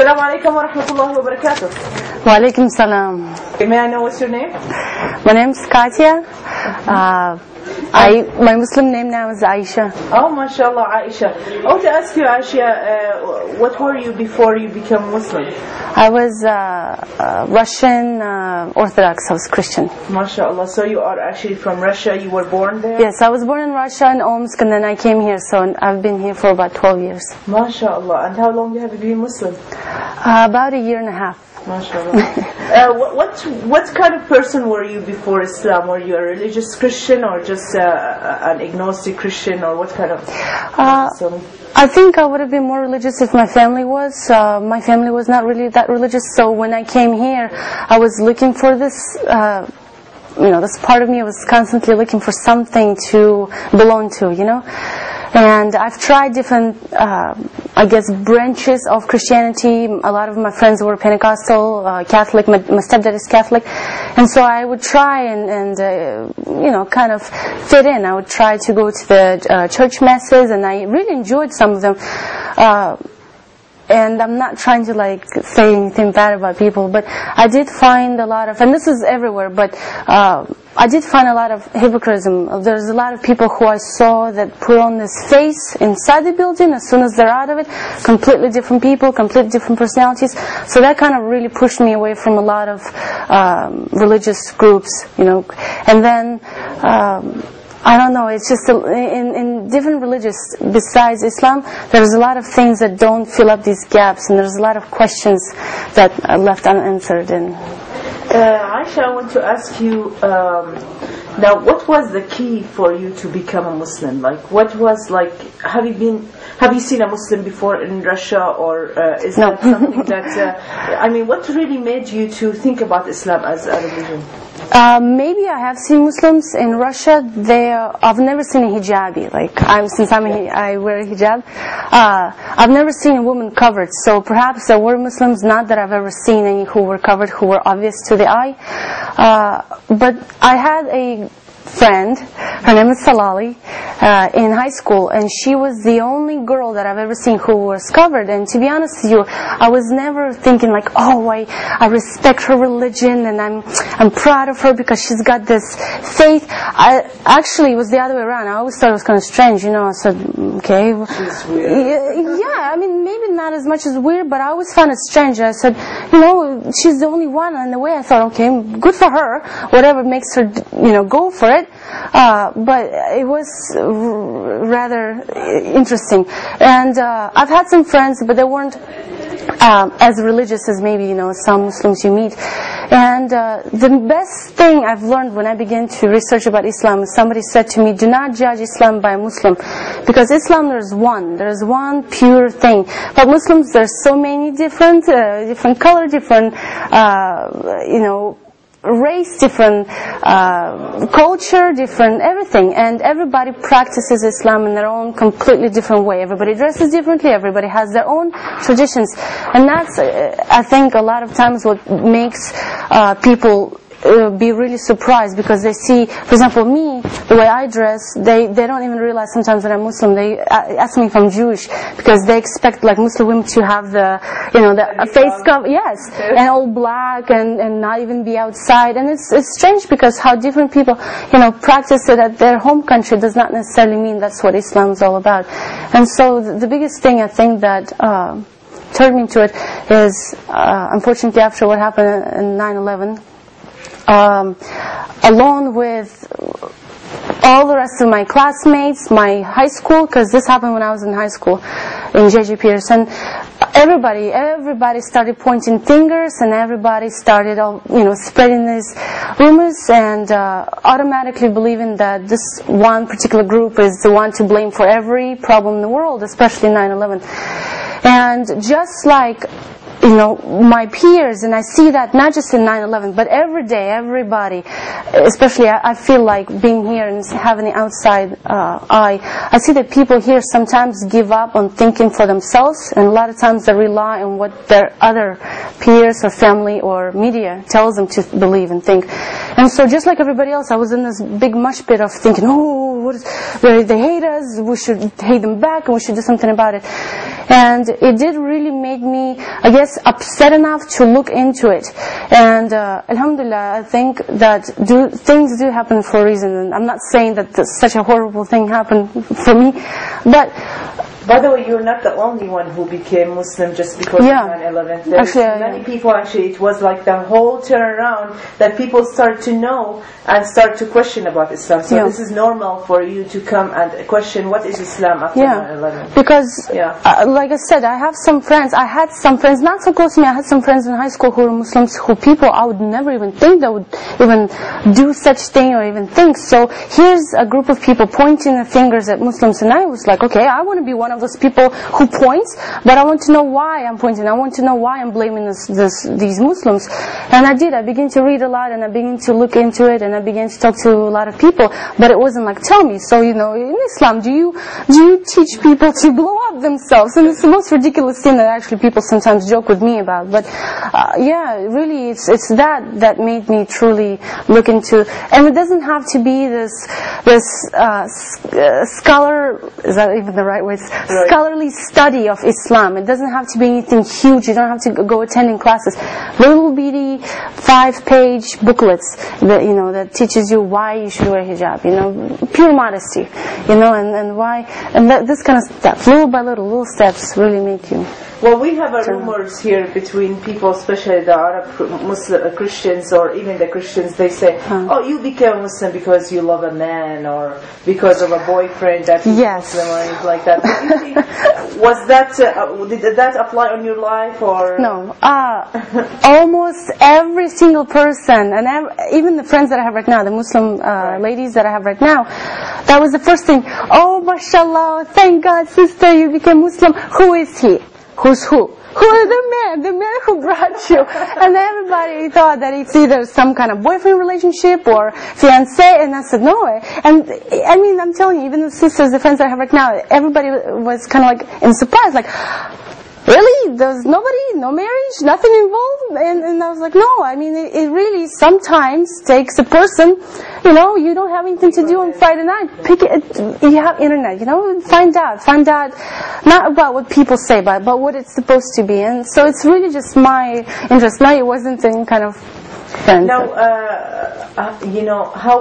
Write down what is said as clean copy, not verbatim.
Assalamu alaikum wa rahmatullahi wa barakatuh. Wa alaikum salam. May I know what's your name? My name is Katja. My Muslim name now is Aisha. Oh, mashallah, Aisha. I want to ask you, Aisha, what were you before you became Muslim? I was Russian Orthodox. I was Christian. Mashallah. So you are actually from Russia. You were born there? Yes, I was born in Russia, in Omsk, and then I came here. So I've been here for about 12 years. Mashallah. And how long have you been Muslim? About a year and a half. MashaAllah. What kind of person were you before Islam? Were you a religious Christian or just an agnostic Christian, or what kind of person? I think I would have been more religious if my family was. My family was not really that religious, so when I came here, I was looking for this. This part of me was constantly looking for something to belong to, And I've tried different, branches of Christianity. A lot of my friends were Pentecostal, Catholic. My stepdad is Catholic. And so I would try and kind of fit in. I would try to go to the church masses, and I really enjoyed some of them. And I'm not trying to say anything bad about people, but I did find a lot of, and this is everywhere, but I did find a lot of hypocrisy. There's a lot of people who I saw that put on this face inside the building. As soon as they're out of it, completely different people, completely different personalities. So that kind of really pushed me away from a lot of religious groups, And then I don't know, it's just in different religions besides Islam, there's a lot of things that don't fill up these gaps, and there's a lot of questions that are left unanswered. Aisha, I want to ask you, now what was the key for you to become a Muslim? What was have you seen a Muslim before in Russia, or is that something that, what really made you to think about Islam as a religion? Maybe I have seen Muslims in Russia. I've never seen a hijabi. I wear a hijab. I've never seen a woman covered. So perhaps there were Muslims, not that I've ever seen any who were covered, who were obvious to the eye. But I had a friend, her name is Salali, in high school, and she was the only girl that I've ever seen who was covered. And to be honest with you, I was never thinking I respect her religion and I'm proud of her because she's got this faith. Actually, it was the other way around. I always thought it was kind of strange, I said, okay. She's weird. Yeah, maybe not as much as weird, but I always found it strange. I said, she's the only one. And in a way I thought, okay, good for her, whatever makes her, go for it. But it was rather interesting. And I've had some friends, but they weren't as religious as maybe some Muslims you meet. And the best thing I've learned when I began to research about Islam is somebody said to me, do not judge Islam by a Muslim, because Islam there's one pure thing. But Muslims, there's so many different color, different race, different culture, different everything, and everybody practices Islam in their own completely different way. Everybody dresses differently, everybody has their own traditions, and that's I think a lot of times what makes people be really surprised, because they see, for example, me, the way I dress, they don't even realize sometimes that I'm Muslim. They ask me if I'm Jewish, because they expect Muslim women to have the face cover, yes, and all black and not even be outside. And it's strange, because how different people practice it at their home country does not necessarily mean that's what Islam is all about. And so the biggest thing I think that turned me to it is, unfortunately, after what happened in 9/11. Along with all the rest of my classmates, my high school, because this happened when I was in high school in J.J. Pearson, everybody started pointing fingers, and everybody started spreading these rumors and automatically believing that this one particular group is the one to blame for every problem in the world, especially 9/11. And just like my peers, and I see that not just in 9/11, but every day, everybody, especially I feel like being here and having the outside eye, I see that people here sometimes give up on thinking for themselves, and a lot of times they rely on what their other peers or family or media tells them to believe and think. And so just like everybody else, I was in this big mush pit of thinking, oh, they hate us, we should hate them back, and we should do something about it. And it did really make me, I guess, upset enough to look into it. And alhamdulillah, I think that things do happen for a reason. And I'm not saying that such a horrible thing happened for me, but by the way, you're not the only one who became Muslim just because of 9/11. There's many people, actually, it was like the whole turnaround that people start to know and start to question about Islam. So this is normal for you to come and question what is Islam after 9/11. Because, like I said, I had some friends, not so close to me, I had some friends in high school who were Muslims, people I would never even think that would even do such thing or even think. So here's a group of people pointing their fingers at Muslims, and I was like, okay, I want to be one of those people who points, but I want to know why I'm pointing. I want to know why I'm blaming these Muslims. And I did. I began to read a lot, and I began to look into it, and I began to talk to a lot of people. But it wasn't like, tell me. So, in Islam, do you teach people to blow up themselves? And it's the most ridiculous thing that actually people sometimes joke with me about. But really, it's that made me truly look into. And it doesn't have to be this scholar. Is that even the right word? Scholarly study of Islam. It doesn't have to be anything huge. You don't have to go attending classes. Little bitty 5-page booklets that teaches you why you should wear hijab. Pure modesty. And why, and this kind of stuff. Little by little steps really make you. Well, we have rumors here between people, especially the Arab Muslim Christians, or even the Christians. They say, "Oh, you became Muslim because you love a man, or because of a boyfriend that is Muslim, or anything like that." Do you think, did that apply on your life, or no? Almost every single person, and even the friends that I have right now, the Muslim ladies that I have right now, that was the first thing. Oh, mashallah! Thank God, sister, you became Muslim. Who is he? Who's who? Who is the man who brought you? And everybody thought that it's either some kind of boyfriend relationship or fiancé, and I said, no way. And I mean, I'm telling you, even the sisters, the friends that I have right now, everybody was kind of like in surprise, like, really? There's nobody, no marriage, nothing involved? And I was like, no, I mean, it really sometimes takes a person, you don't have anything to do on Friday night. Pick it, you have internet, find out, not about what people say, but what it's supposed to be. And so it's really just my interest. No, it wasn't in kind of friends. Now, how